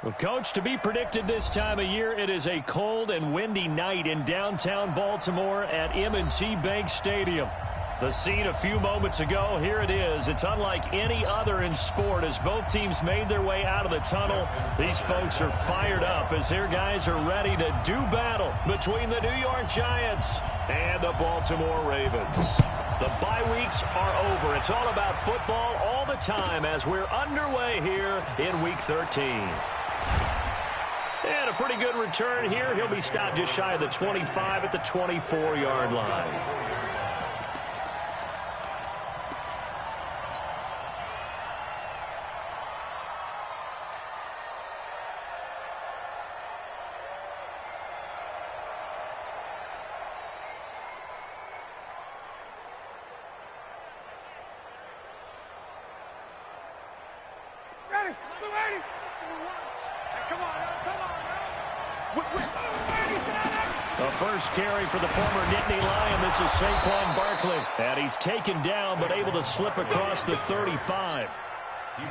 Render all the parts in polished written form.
Well, Coach, to be predicted this time of year, it is a cold and windy night in downtown Baltimore at M&T Bank Stadium. The scene a few moments ago, here it is. It's unlike any other in sport as both teams made their way out of the tunnel. These folks are fired up as their guys are ready to do battle between the New York Giants and the Baltimore Ravens. The bye weeks are over. It's all about football all the time as we're underway here in Week 13. And a pretty good return here. He'll be stopped just shy of the 25 at the 24-yard line. The first carry for the former Nittany Lion. This is Saquon Barkley. And he's taken down but able to slip across the 35.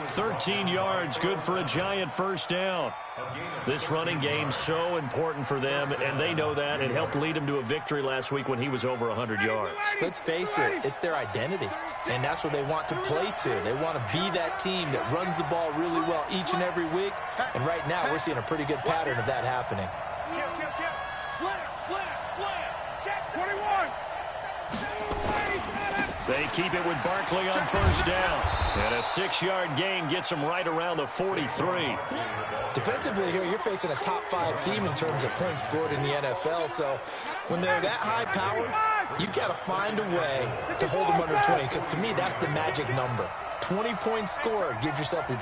13 yards, good for a Giant first down. This running game so important for them, and they know that. It helped lead them to a victory last week when he was over 100 yards. Let's face it, it's their identity, and that's what they want to play to. They want to be that team that runs the ball really well each and every week, and right now we're seeing a pretty good pattern of that happening. Check 21. They keep it with Barkley on first down. And a 6-yard gain gets them right around the 43. Defensively here, you're facing a top-5 team in terms of points scored in the NFL. So when they're that high powered, you've got to find a way to hold them under 20. Because to me, that's the magic number. 20-point score gives yourself your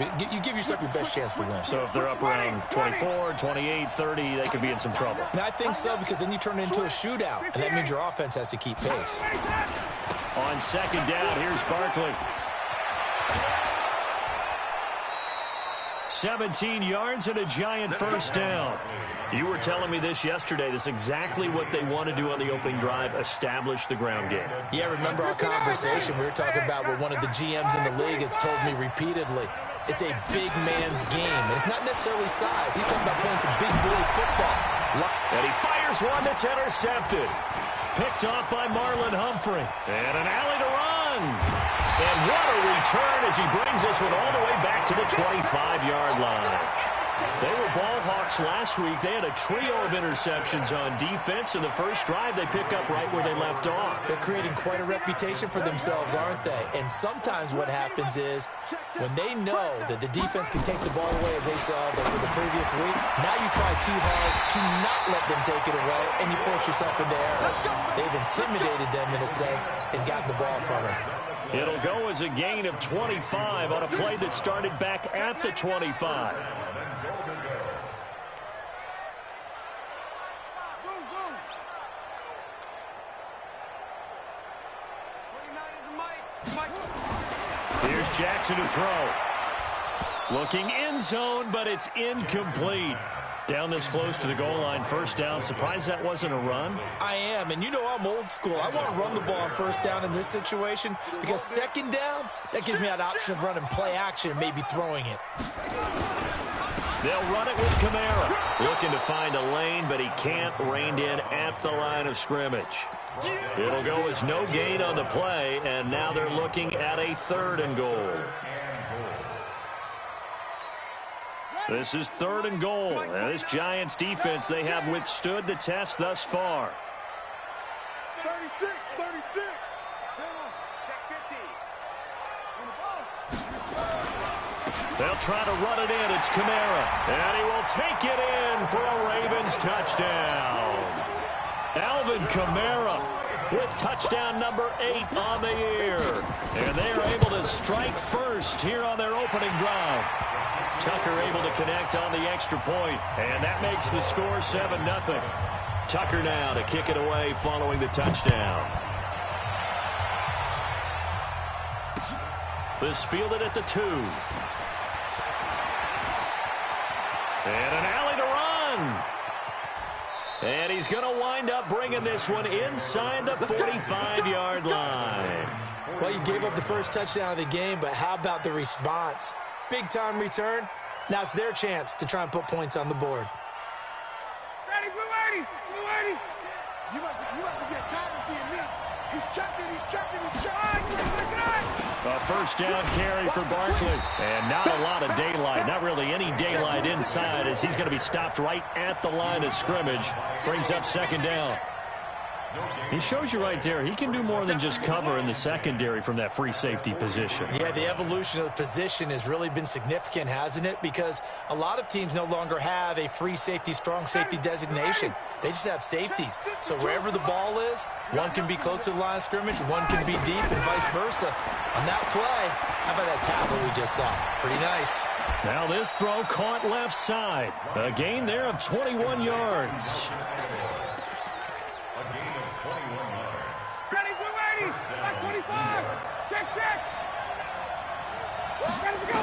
best chance to win. So if they're up around 24, 28, 30, they could be in some trouble. And I think so, because then you turn it into a shootout, and that means your offense has to keep pace. On second down, here's Barkley. 17 yards and a Giant first down. You were telling me this yesterday. This is exactly what they want to do on the opening drive, establish the ground game. Yeah, remember our conversation. We were talking about what one of the GMs in the league has told me repeatedly. It's a big man's game. And it's not necessarily size. He's talking about playing some big boy football. And he fires one that's intercepted. Picked off by Marlon Humphrey. And an alley to run. And what a return as he brings this one all the way back to the 25-yard line. They were ball hawks last week. They had a trio of interceptions on defense. In the first drive, they pick up right where they left off. They're creating quite a reputation for themselves, aren't they? And sometimes what happens is when they know that the defense can take the ball away, as they saw the previous week, now you try too hard to not let them take it away, and you force yourself into errors. They've intimidated them in a sense and gotten the ball from them. It'll go as a gain of 25 on a play that started back at the 25. Here's Jackson to throw. Looking end zone, but it's incomplete. Down this close to the goal line, first down. Surprised that wasn't a run? I am, and you know I'm old school. I want to run the ball on first down in this situation because second down, that gives me that option of running play action and maybe throwing it. They'll run it with Kamara. Looking to find a lane, but he can't. Reined in at the line of scrimmage. It'll go as no gain on the play, and now they're looking at a 3rd and goal. This is 3rd and goal. And this Giants defense, they have withstood the test thus far. 36. They'll try to run it in. It's Kamara. And he will take it in for a Ravens touchdown. Alvin Kamara with touchdown number 8 on the year. And they are able to strike first here on their opening drive. Tucker able to connect on the extra point, and that makes the score 7-0. Tucker now to kick it away following the touchdown. This fielded at the 2. And an alley to run. And he's going to wind up bringing this one inside the 45-yard line. Well, you gave up the first touchdown of the game, but how about the response? Big-time return, Now it's their chance to try and put points on the board. Ready, blue 80, blue 80. You must be getting tired of seeing me. He's chucking, he's chucking, he's chucking. A first down carry for Barkley. And not a lot of daylight. Not really any daylight inside as he's going to be stopped right at the line of scrimmage. Brings up second down. He shows you right there, he can do more than just cover in the secondary from that free safety position. Yeah, the evolution of the position has really been significant, hasn't it? Because a lot of teams no longer have a free safety, strong safety designation. They just have safeties. So wherever the ball is, one can be close to the line of scrimmage, one can be deep, and vice versa. On that play, how about that tackle we just saw? Pretty nice. Now this throw caught left side. A gain there of 21 yards. Ready, blue 80, like 25. Check. Ready to go.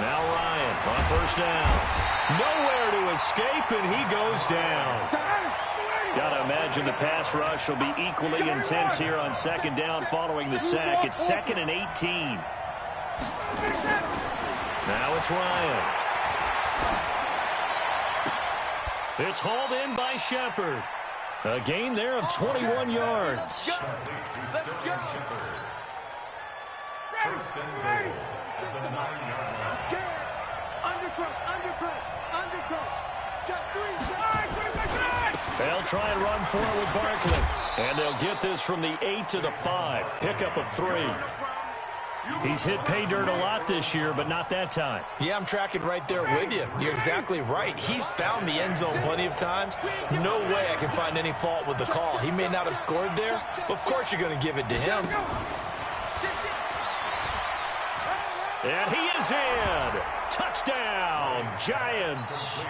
Now Ryan on first down. Nowhere to escape, and he goes down. Got to imagine the pass rush will be equally intense here on second down following the sack. It's 2nd and 18. Now it's Ryan. It's hauled in by Shepard. A gain there of 21 yards. Let's go. Ready. He's scared. Undercut. Check 3. They'll try and run for it with Barkley. And they'll get this from the 8 to the 5. Pickup of 3. He's hit pay dirt a lot this year, but not that time. Yeah, I'm tracking right there with you. You're exactly right. He's found the end zone plenty of times. No way I can find any fault with the call. He may not have scored there, but of course you're going to give it to him. And he is in. Touchdown, Giants.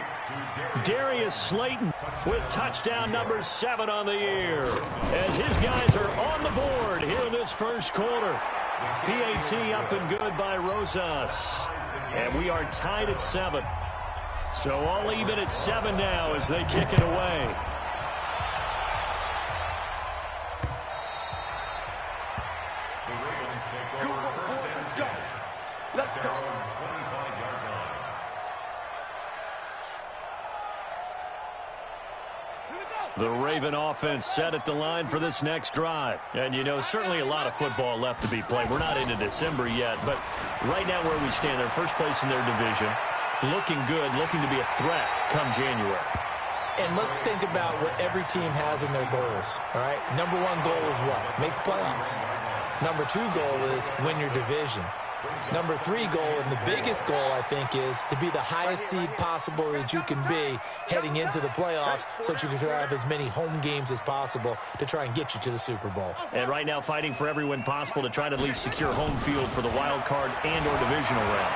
Darius Slayton with touchdown number 7 on the year. As his guys are on the board here in this first quarter. PAT up and good by Rosas. And we are tied at 7. So all even at 7 now as they kick it away. Let's go. The Raven offense set at the line for this next drive. And, you know, certainly a lot of football left to be played. We're not into December yet, but right now where we stand, they're first place in their division. Looking good, looking to be a threat come January. And let's think about what every team has in their goals, all right? Number 1 goal is what? Make the playoffs. Number 2 goal is win your division. Number 3 goal, and the biggest goal, I think, is to be the highest seed possible that you can be heading into the playoffs so that you can have as many home games as possible to try and get you to the Super Bowl. And right now fighting for every win possible to try to at least secure home field for the wild card and or divisional round.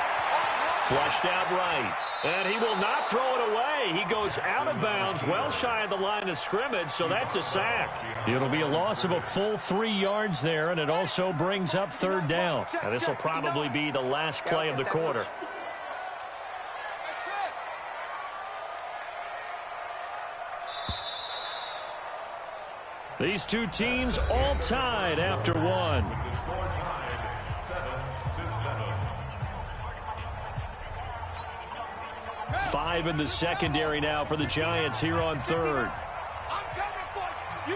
Flushed out right. And he will not throw it away. He goes out of bounds, well shy of the line of scrimmage, so that's a sack. It'll be a loss of a full 3 yards there, and it also brings up third down. Now, this will probably be the last play of the quarter. These two teams all tied after 1. Five in the secondary now for the Giants here on third. I'm coming for you.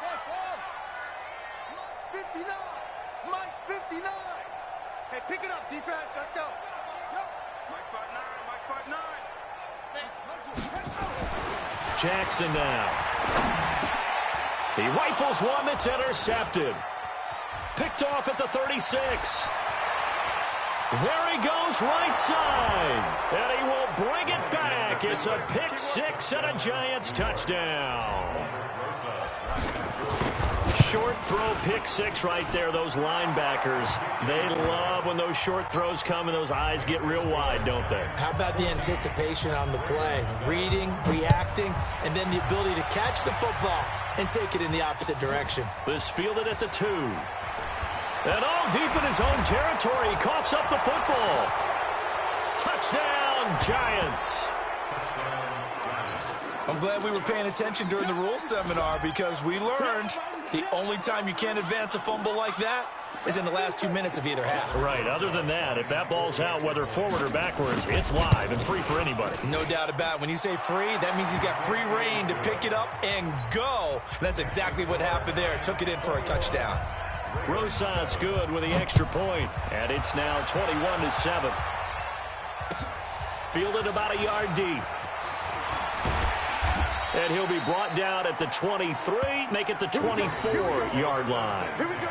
Let's go. Mike's 59. Hey, pick it up, defense. Let's go. Mike's part 9. Jackson now. He rifles one that's intercepted. Picked off at the 36. There he goes right side. And he will bring it back. It's a pick 6 and a Giants touchdown. Short throw pick 6 right there. Those linebackers, they love when those short throws come and those eyes get real wide, don't they? How about the anticipation on the play? Reading, reacting, and then the ability to catch the football and take it in the opposite direction. This fielded at the 2. And all deep in his own territory, he coughs up the football. Touchdown, Giants. I'm glad we were paying attention during the rules seminar because we learned the only time you can't advance a fumble like that is in the last 2 minutes of either half. Right. Other than that, if that ball's out, whether forward or backwards, it's live and free for anybody. No doubt about it. When you say free, that means he's got free reign to pick it up and go. And that's exactly what happened there. Took it in for a touchdown. Rosas good with the extra point, and it's now 21-7. Fielded about a yard deep. And he'll be brought down at the 23, make it the 24-yard line. Here we go.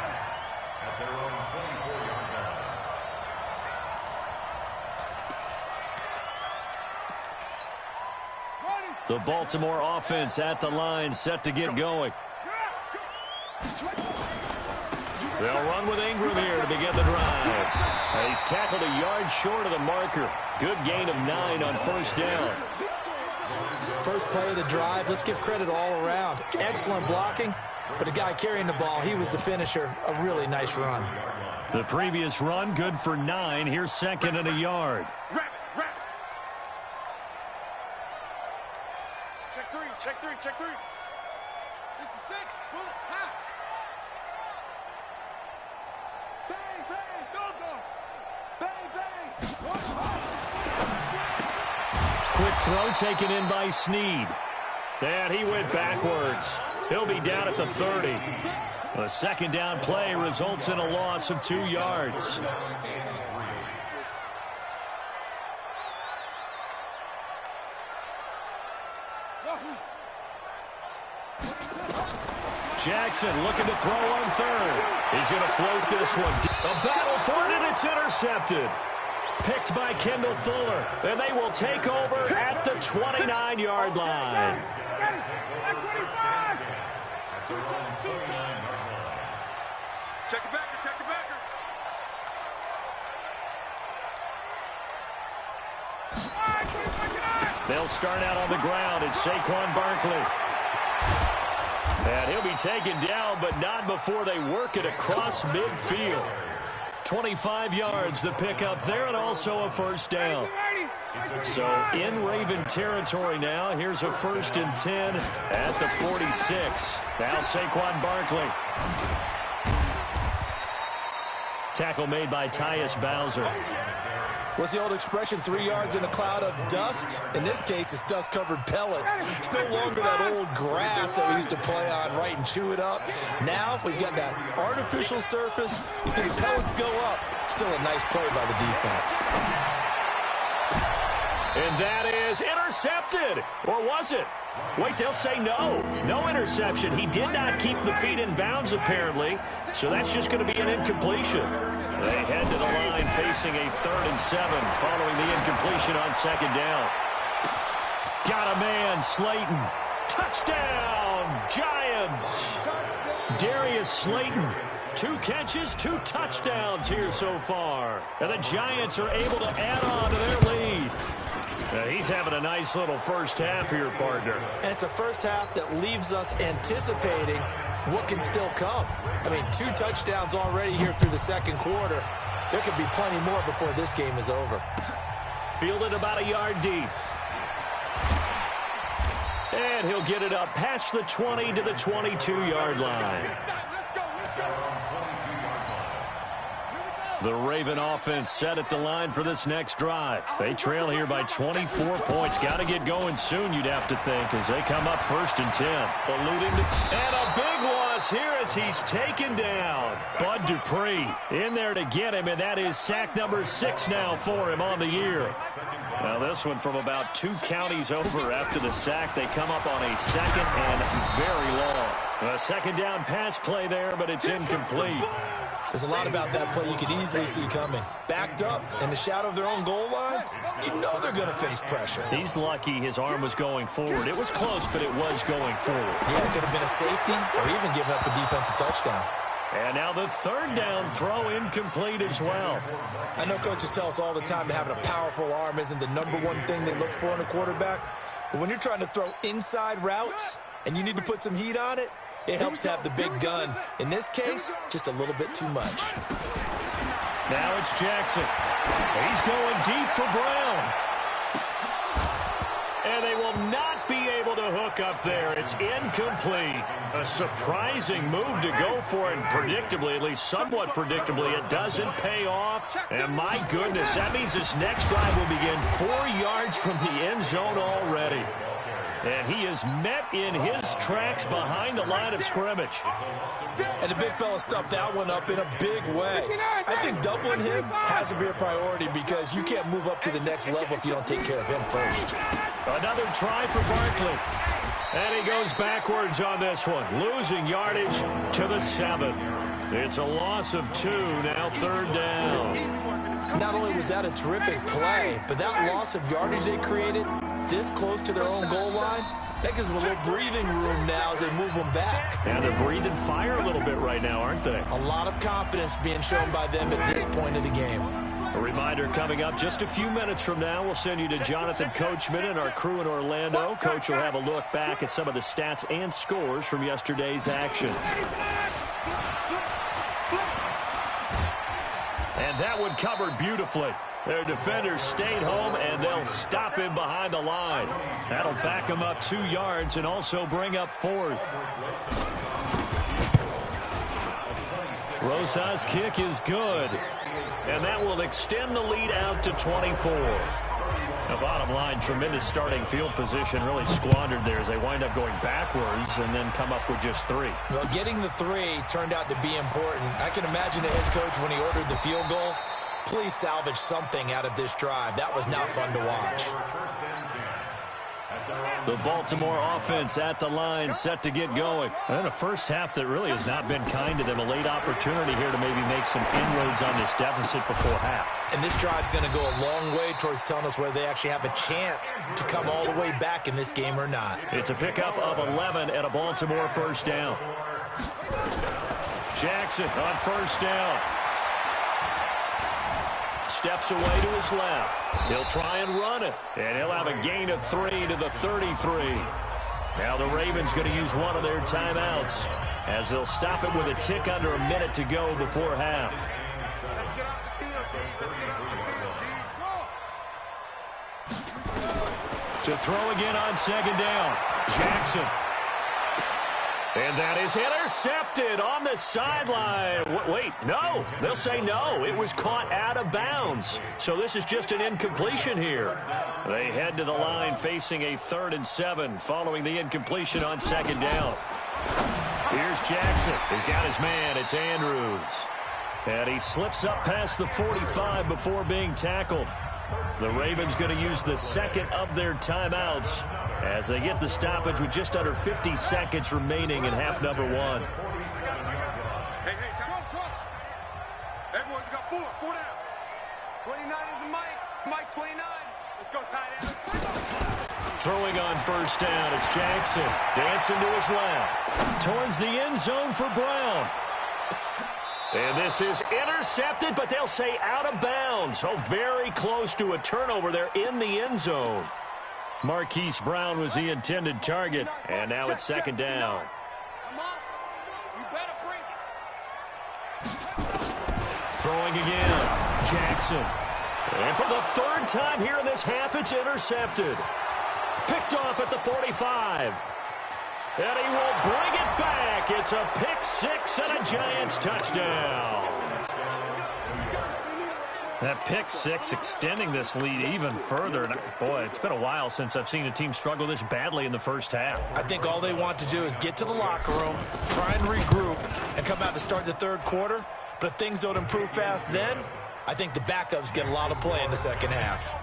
The Baltimore offense at the line, set to get going. They'll run with Ingram here to begin the drive. He's tackled a yard short of the marker. Good gain of 9 on first down. First play of the drive, let's give credit all around. Excellent blocking, but the guy carrying the ball, he was the finisher. A really nice run. The previous run, good for 9. Here's second and a yard. Check three. 66. Pull it. High. Bang, bang. Go. Bang, bang. Quick throw taken in by Snead. And he went backwards. He'll be down at the 30. A second down play results in a loss of 2 yards. Jackson looking to throw on third. He's going to float this one. A battle for it, and it's intercepted. Picked by Kendall Fuller. And they will take over at the 29-yard line. Check it back. They'll start out on the ground. It's Saquon Barkley. And he'll be taken down, but not before they work it across midfield. 25 yards the pickup there, and also a first down. So in Raven territory now. Here's a 1st and 10 at the 46. Now Saquon Barkley. Tackle made by Tyus Bowser. What's the old expression, 3 yards in a cloud of dust? In this case, it's dust-covered pellets. It's no longer that old grass that we used to play on, right, and chew it up. Now we've got that artificial surface. You see the pellets go up. Still a nice play by the defense. And that is intercepted. Or was it? Wait, they'll say no. No interception. He did not keep the feet in bounds, apparently. So that's just going to be an incompletion. They head to the line facing a 3rd and 7 following the incompletion on second down. Got a man, Slayton. Touchdown, Giants. Darius Slayton. 2 catches, 2 touchdowns here so far. And the Giants are able to add on to their lead. He's having a nice little first half here, partner. And it's a first half that leaves us anticipating what can still come. I mean, 2 touchdowns already here through the second quarter. There could be plenty more before this game is over. Fielded about a yard deep. And he'll get it up past the 20 to the 22-yard line. The Raven offense set at the line for this next drive. They trail here by 24 points. Got to get going soon, you'd have to think, as they come up 1st and 10. And a big loss here as he's taken down. Bud Dupree in there to get him, and that is sack number 6 now for him on the year. Now this one from about 2 counties over after the sack. They come up on a 2nd and very long. A second down pass play there, but it's incomplete. There's a lot about that play you could easily see coming. Backed up in the shadow of their own goal line, you know they're going to face pressure. He's lucky his arm was going forward. It was close, but it was going forward. Yeah, it could have been a safety or even given up a defensive touchdown. And now the 3rd down throw incomplete as well. I know coaches tell us all the time that having a powerful arm isn't the #1 thing they look for in a quarterback. But when you're trying to throw inside routes and you need to put some heat on it, it helps to have the big gun. In this case, just a little bit too much. Now it's Jackson. He's going deep for Brown. And they will not be able to look up there. It's incomplete. A surprising move to go for it, and predictably, at least somewhat predictably, it doesn't pay off. And my goodness, that means this next drive will begin 4 yards from the end zone already. And he is met in his tracks behind the line of scrimmage. And the big fella stuffed that one up in a big way. I think doubling him has to be a priority because you can't move up to the next level if you don't take care of him first. Another try for Barkley. And he goes backwards on this one, losing yardage to the 7. It's a loss of 2, now 3rd down. Not only was that a terrific play, but that loss of yardage they created this close to their own goal line, that gives them a little breathing room now as they move them back. And they're breathing fire a little bit right now, aren't they? A lot of confidence being shown by them at this point of the game. A reminder coming up just a few minutes from now, we'll send you to Jonathan Coachman and our crew in Orlando. Coach will have a look back at some of the stats and scores from yesterday's action. And that one covered beautifully. Their defenders stayed home, and they'll stop him behind the line. That'll back him up 2 yards and also bring up 4th. Rosas' kick is good. And that will extend the lead out to 24. The bottom line, tremendous starting field position, really squandered there as they wind up going backwards and then come up with just 3. Well, getting the 3 turned out to be important. I can imagine the head coach when he ordered the field goal. Please salvage something out of this drive. That was not fun to watch. The Baltimore offense at the line, set to get going. And a first half that really has not been kind to them. A late opportunity here to maybe make some inroads on this deficit before half. And this drive's going to go a long way towards telling us whether they actually have a chance to come all the way back in this game or not. It's a pickup of 11 and a Baltimore first down. Jackson on first down. Steps away to his left. He'll try and run it. And he'll have a gain of 3 to the 33. Now the Ravens going to use one of their timeouts as they'll stop it with a tick under a minute to go before half. Let's get off the field, D. Let's get off the field, D. Go. To throw again on second down. Jackson. And that is intercepted on the sideline. Wait, no. They'll say no. It was caught out of bounds. So this is just an incompletion here. They head to the line facing a 3rd and 7 following the incompletion on second down. Here's Jackson. He's got his man. It's Andrews. And he slips up past the 45 before being tackled. The Ravens going to use the second of their timeouts as they get the stoppage with just under 50 seconds remaining in half number 1. Hey, talk. Everyone, you got 4 down. 29 is the Mike 29. Let's go, tight end. Throwing on first down, it's Jackson. Dancing to his left. Towards the end zone for Brown. And this is intercepted, but they'll say out of bounds. Oh, very close to a turnover there in the end zone. Marquise Brown was the intended target, and now it's second down. Come on. You better bring it. Throwing again, Jackson. And for the 3rd time here in this half, it's intercepted. Picked off at the 45. And he will bring it back. It's a pick 6 and a Giants touchdown. That pick 6 extending this lead even further. And boy, it's been a while since I've seen a team struggle this badly in the first half. I think all they want to do is get to the locker room, try and regroup, and come out to start the 3rd quarter. But if things don't improve fast then, I think the backups get a lot of play in the second half.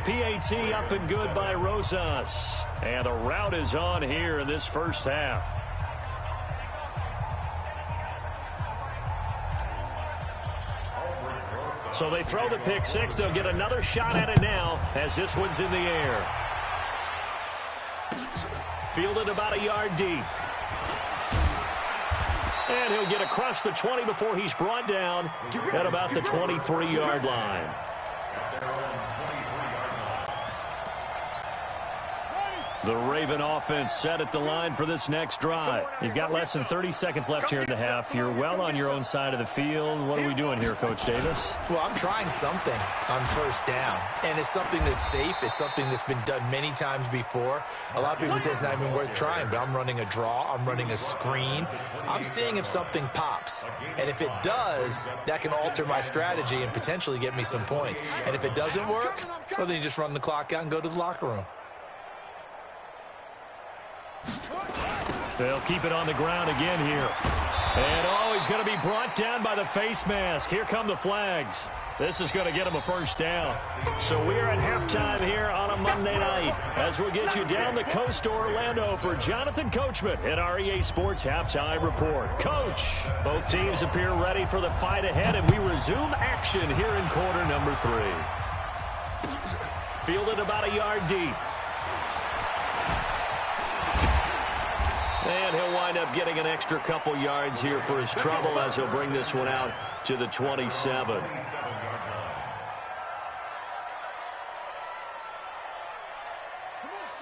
PAT up and good by Rosas. And a rout is on here in this first half. So they throw the pick 6. They'll get another shot at it now as this one's in the air. Fielded about a yard deep. And he'll get across the 20 before he's brought down at about the 23-yard line. The Raven offense set at the line for this next drive. You've got less than 30 seconds left here in the half. You're well on your own side of the field. What are we doing here, Coach Davis? Well, I'm trying something on first down, and it's something that's safe. It's something that's been done many times before. A lot of people say it's not even worth trying, but I'm running a draw. I'm running a screen. I'm seeing if something pops, and if it does, that can alter my strategy and potentially get me some points. And if it doesn't work, well, then you just run the clock out and go to the locker room. They'll keep it on the ground again here. And, oh, he's going to be brought down by the face mask. Here come the flags. This is going to get him a first down. So we're at halftime here on a Monday night as we'll get you down the coast to Orlando for Jonathan Coachman at our EA Sports Halftime Report. Coach, both teams appear ready for the fight ahead, and we resume action here in quarter number 3. Fielded about a yard deep. And he'll wind up getting an extra couple yards here for his trouble as he'll bring this one out to the 27.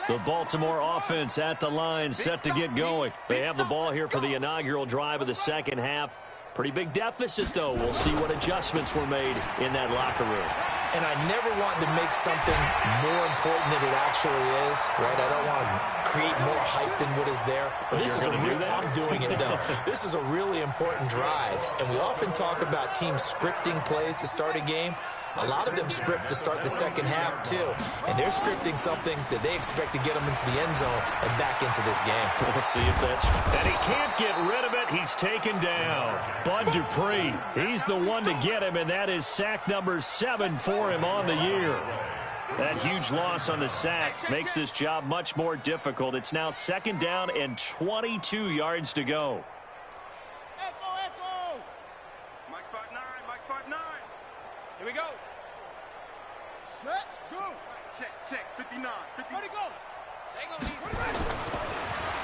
The Baltimore offense at the line, set to get going. They have the ball here for the inaugural drive of the second half. Pretty big deficit, though. We'll see what adjustments were made in that locker room. And I never want to make something more important than it actually is, right? I don't want to create more hype than what is there. But this is I'm doing it, though. This is a really important drive. And we often talk about teams scripting plays to start a game. A lot of them script to start the second half, too. And they're scripting something that they expect to get them into the end zone and back into this game. We'll see if that's... And he can't get rid of it. He's taken down. Bud Dupree, he's the one to get him, and that is sack number 7 for him on the year. That huge loss on the sack makes this job much more difficult. It's now second down and 22 yards to go. Echo. Mike 5'9", Mike 5'9". Here we go. Set, go. Check, 59, 50. Ready, go. There you go.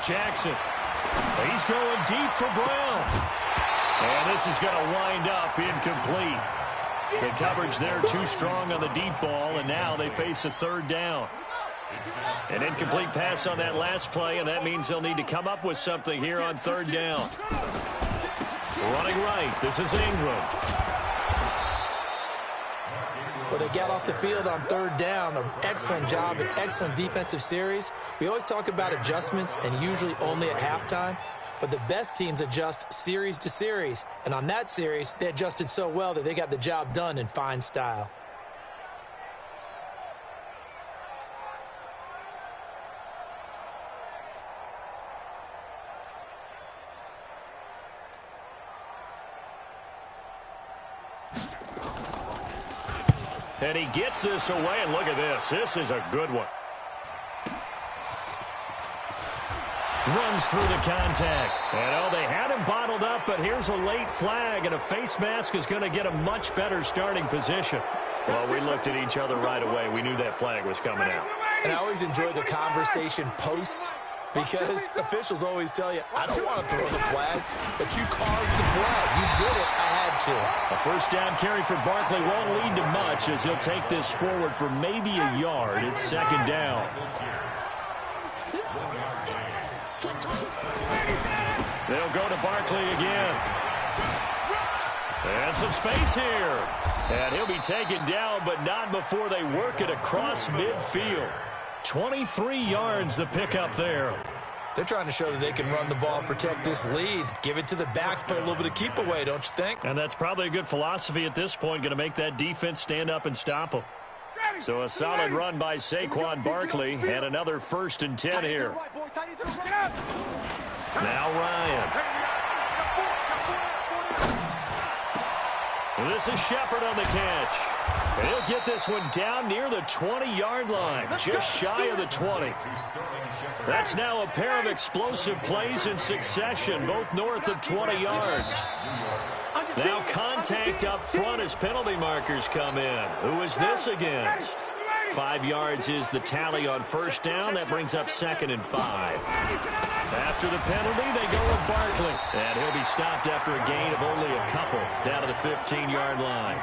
Jackson. He's going deep for Brown. And this is going to wind up incomplete. The coverage there too strong on the deep ball, and now they face a third down. An incomplete pass on that last play, and that means they'll need to come up with something here on third down. Running right, this is Ingram. Well, they got off the field on third down. An excellent job, an excellent defensive series. We always talk about adjustments, and usually only at halftime. But the best teams adjust series to series. And on that series, they adjusted so well that they got the job done in fine style. And he gets this away, and look at this. This is a good one. Runs through the contact. And, oh, they had him bottled up, but here's a late flag, and a face mask is going to get a much better starting position. Well, we looked at each other right away. We knew that flag was coming out. And I always enjoy the conversation post, because officials always tell you, I don't want to throw the flag, but you caused the flag. You did it. I had to. A first down carry for Barkley won't lead to much as he'll take this forward for maybe a yard. It's second down. They'll go to Barkley again. And some space here. And he'll be taken down, but not before they work it across midfield. 23 yards the pickup there. They're trying to show that they can run the ball and protect this lead. Give it to the backs, play a little bit of keep away, don't you think? And that's probably a good philosophy at this point, going to make that defense stand up and stop them. So a solid run by Saquon Barkley and another 1st and 10 here. Now Ryan. This is Shepard on the catch. And he'll get this one down near the 20-yard line, just shy of the 20. That's now a pair of explosive plays in succession, both north of 20 yards. Now contact up front as penalty markers come in. Who is this against? 5 yards is the tally on first down. That brings up 2nd and 5. After the penalty, they go with Barkley. And he'll be stopped after a gain of only a couple down to the 15-yard line.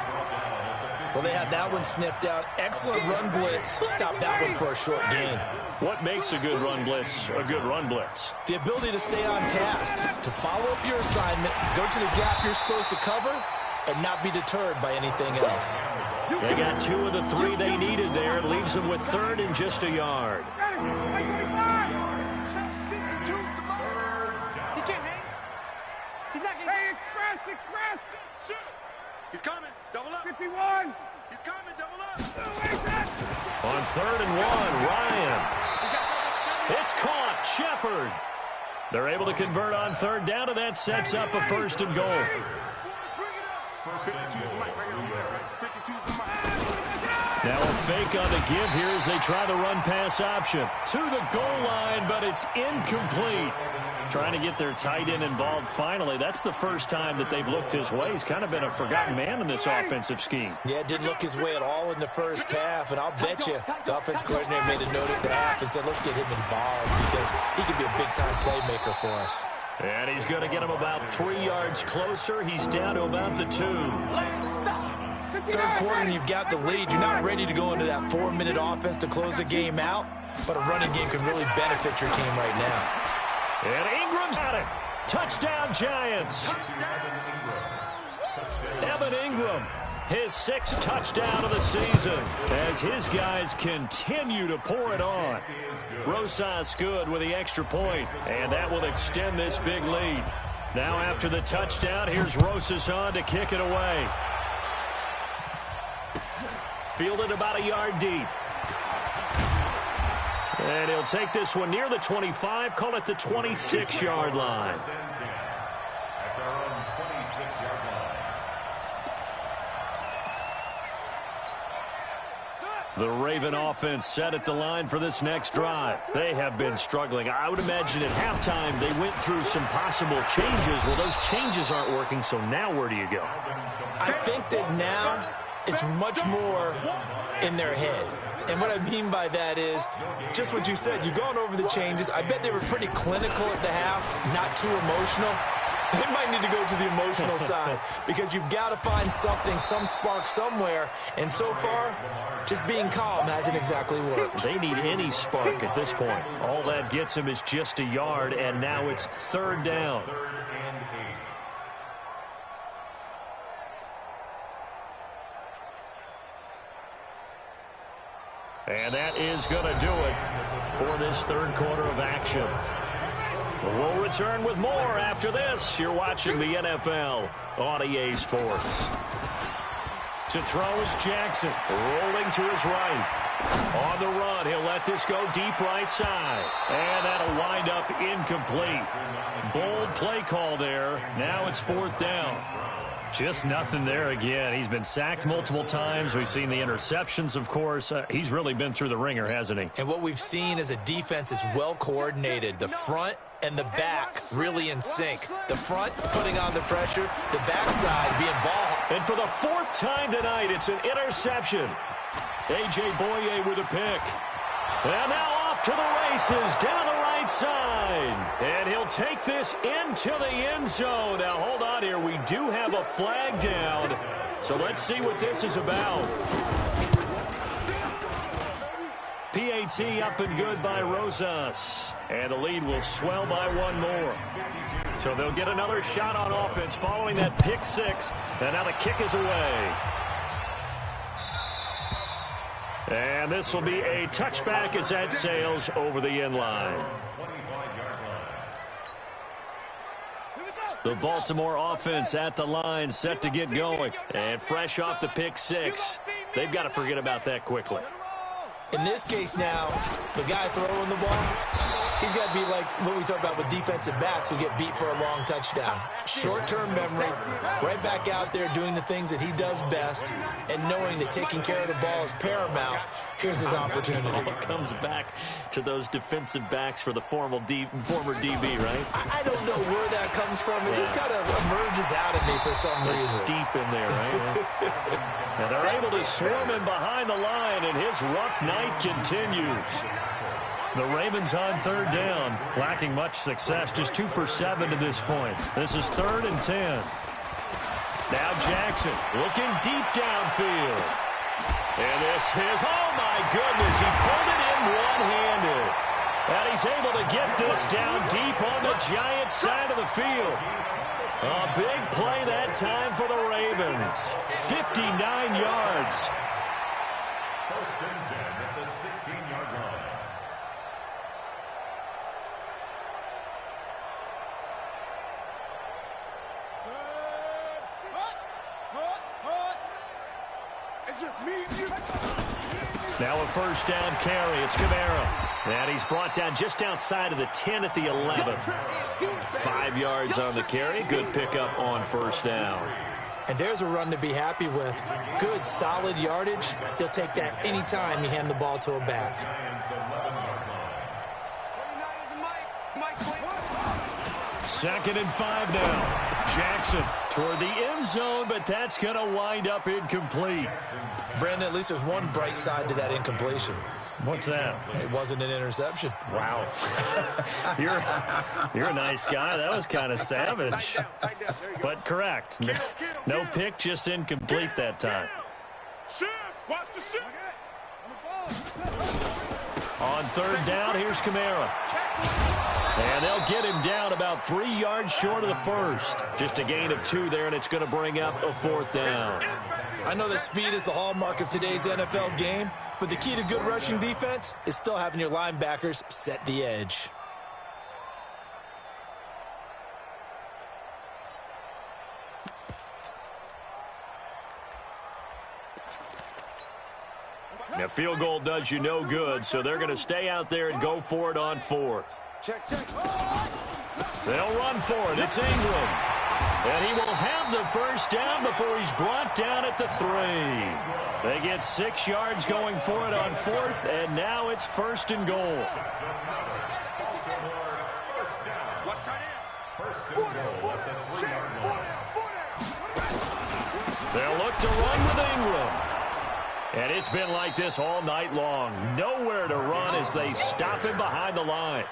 Well, they had that one sniffed out. Excellent run blitz. Stop that one for a short gain. What makes a good run blitz a good run blitz? The ability to stay on task, to follow up your assignment, go to the gap you're supposed to cover, and not be deterred by anything else. They got 2 of the 3 they needed there. It leaves them with 3rd and just a yard. He can't hang. He's not getting... Hey, express! Shoot! He's coming. Double up. 51. He's coming. Double up. On 3rd and 1, Ryan. It's caught. Shepard. They're able to convert on 3rd down, and that sets up a 1st and goal. 52's the mic right over there, right? 52's the mic. Now a fake on the give here as they try the run-pass option. To the goal line, but it's incomplete. Trying to get their tight end involved finally. That's the first time that they've looked his way. He's kind of been a forgotten man in this offensive scheme. Yeah, didn't look his way at all in the first half, and I'll bet you the offense coordinator made a note at the half and said, let's get him involved because he could be a big-time playmaker for us. And he's going to get him about 3 yards closer. He's down to about the 2. Third quarter and you've got the lead. You're not ready to go into that 4-minute offense to close the game out, but a running game can really benefit your team right now. And Ingram's at it. Touchdown, Giants. Evan Ingram, his 6th touchdown of the season as his guys continue to pour it on. Rosas good with the extra point, and that will extend this big lead. Now after the touchdown, here's Rosas on to kick it away. Fielded about a yard deep. And he'll take this one near the 25, call it the 26-yard line. The Raven offense set at the line for this next drive. They have been struggling. I would imagine at halftime they went through some possible changes. Well, those changes aren't working, so now where do you go? I think that now it's much more in their head. And what I mean by that is just what you said. You've gone over the changes. I bet they were pretty clinical at the half, not too emotional. They might need to go to the emotional side because you've got to find something, some spark somewhere. And so far, just being calm hasn't exactly worked. They need any spark at this point. All that gets them is just a yard, and now it's 3rd down. And that is going to do it for this 3rd quarter of action. We'll return with more after this. You're watching the NFL on EA Sports. To throw is Jackson, rolling to his right. On the run, he'll let this go deep right side. And that'll wind up incomplete. Bold play call there. Now it's 4th down. Just nothing there again. He's been sacked multiple times. We've seen the interceptions, of course. He's really been through the ringer, hasn't he? And what we've seen is a defense that's well coordinated. The front and the back really in sync. The front putting on the pressure, the backside being ball. And for the 4th time tonight, it's an interception. jjae187's with a pick. And now off to the races down the right side. And he'll take this into the end zone. Now, hold on here. We do have a flag down. So let's see what this is about. PAT up and good by Rosas. And the lead will swell by 1 more. So they'll get another shot on offense following that pick 6. And now the kick is away. And this will be a touchback as that sails over the end line. The Baltimore offense at the line, set to get going. And fresh off the pick 6. They've got to forget about that quickly. In this case now, the guy throwing the ball, he's got to be like what we talk about with defensive backs who get beat for a long touchdown. Short-term memory, right back out there doing the things that he does best, and knowing that taking care of the ball is paramount. Here's his opportunity. It all comes back to those defensive backs for the former DB, right? I don't know where that comes from. It just kind of emerges out of me for some reason. It's deep in there, right? And they're able to swarm him behind the line, and his rough night continues. The Ravens on 3rd down, lacking much success, just 2 for 7 to this point. This is 3rd and 10. Now Jackson looking deep downfield. And this is, oh my goodness, he pulled it in one-handed. And he's able to get this down deep on the Giants side of the field. A big play that time for the Ravens. 59 yards. First and 10 at the 16-yard line. It's just me and you. Now a first down carry. It's Kamara. And he's brought down just outside of the 10 at the 11. 5 yards on the carry. Good pickup on first down. And there's a run to be happy with. Good, solid yardage. He'll take that anytime you hand the ball to a back. Second and 5 now. Jackson toward the end zone, but that's going to wind up incomplete. Brandon, at least there's one bright side to that incompletion. What's that? It wasn't an interception. Wow. You're a nice guy. That was kind of savage. But correct. No pick, just incomplete that time. Watch the shit. On third down, here's Kamara. And they'll get him down about 3 yards short of the first. Just a gain of 2 there, and it's going to bring up a fourth down. I know that speed is the hallmark of today's NFL game, but the key to good rushing defense is still having your linebackers set the edge. Now, field goal does you no good, so they're going to stay out there and go for it on fourth. Check. They'll run for it. It's Ingram. And he will have the first down before he's brought down at the 3. They get 6 yards going for it on fourth, and now it's first and goal. Watch tight end. They'll look to run with Ingram. And it's been like this all night long. Nowhere to run as they stop him behind the line.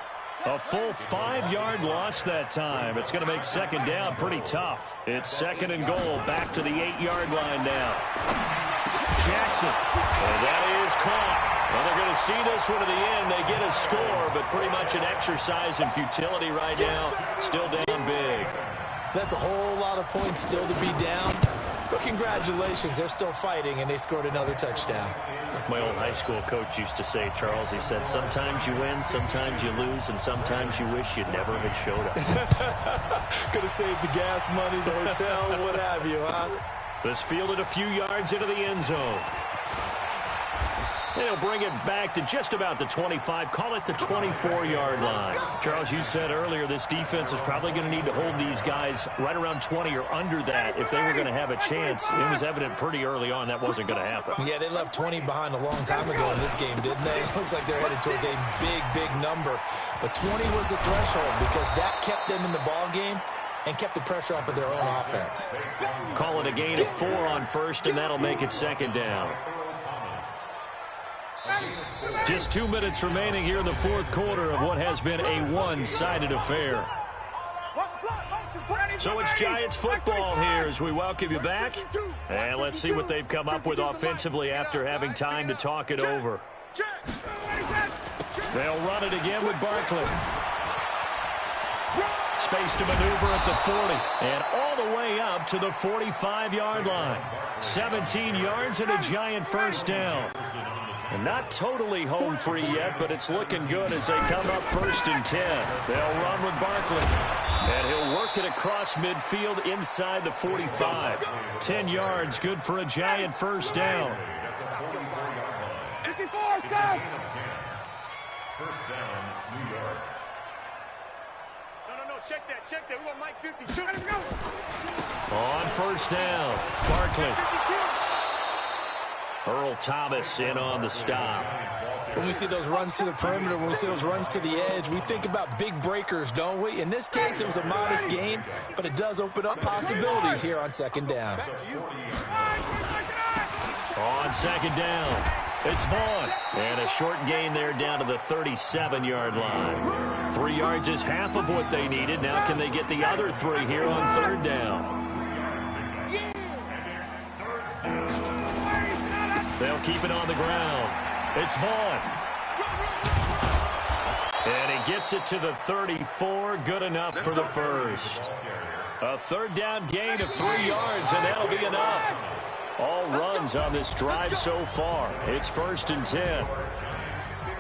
A full 5-yard loss that time. It's going to make second down pretty tough. It's second and goal. Back to the 8-yard line now. Jackson. And that is caught. Well, they're going to see this one to the end. They get a score, but pretty much an exercise in futility right now. Still down big. That's a whole lot of points still to be down. But congratulations, they're still fighting, and they scored another touchdown. My old high school coach used to say, Charles, he said, sometimes you win, sometimes you lose, and sometimes you wish you never had showed up. Could have saved the gas money, the hotel, what have you, huh? This fielded a few yards into the end zone. They'll bring it back to just about the 25, call it the 24-yard line. Charles, you said earlier this defense is probably going to need to hold these guys right around 20 or under that if they were going to have a chance. It was evident pretty early on that wasn't going to happen. Yeah, they left 20 behind a long time ago in this game, didn't they? It looks like they're headed towards a big number. But 20 was the threshold because that kept them in the ball game and kept the pressure off of their own offense. Call it a gain of 4 on first, and that'll make it second down. Just 2 minutes remaining here in the fourth quarter of what has been a one-sided affair. So it's Giants football here as we welcome you back. And let's see what they've come up with offensively after having time to talk it over. They'll run it again with Barkley. Space to maneuver at the 40 and all the way up to the 45-yard line. 17 yards and a Giant first down. And not totally home free yet, but it's looking good as they come up first and 10. They'll run with Barkley. And he'll work it across midfield inside the 45. 10 yards, good for a Giant first down. 54, First down, New York. No, check that. We want Mike 52. Let him go. On first down, Barkley. Earl Thomas in on the stop. When we see those runs to the perimeter, when we see those runs to the edge, we think about big breakers, don't we? In this case, it was a modest gain, but it does open up possibilities here on second down. On second down, it's Vaughn. And a short gain there down to the 37-yard line. 3 yards is half of what they needed. Now can they get the other 3 here on third down? They'll keep it on the ground. It's Vaughn. And he gets it to the 34. Good enough for the first. A third down gain of 3 yards, and that'll be enough. All runs on this drive so far. It's 1st and 10.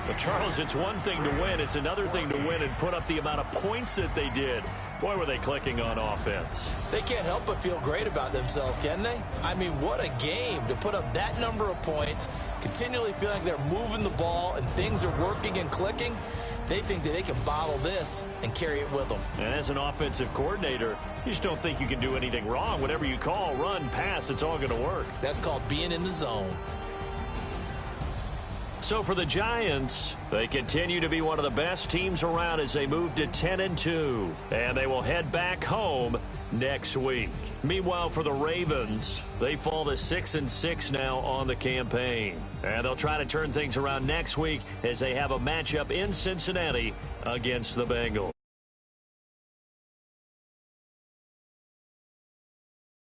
But, Charles, it's one thing to win. It's another thing to win and put up the amount of points that they did. Boy, were they clicking on offense. They can't help but feel great about themselves, can they? I mean, what a game to put up that number of points, continually feeling like they're moving the ball and things are working and clicking. They think that they can bottle this and carry it with them. And as an offensive coordinator, you just don't think you can do anything wrong. Whatever you call, run, pass, it's all going to work. That's called being in the zone. So for the Giants, they continue to be one of the best teams around as they move to 10-2. And they will head back home next week. Meanwhile, for the Ravens, they fall to 6-6 now on the campaign. And they'll try to turn things around next week as they have a matchup in Cincinnati against the Bengals.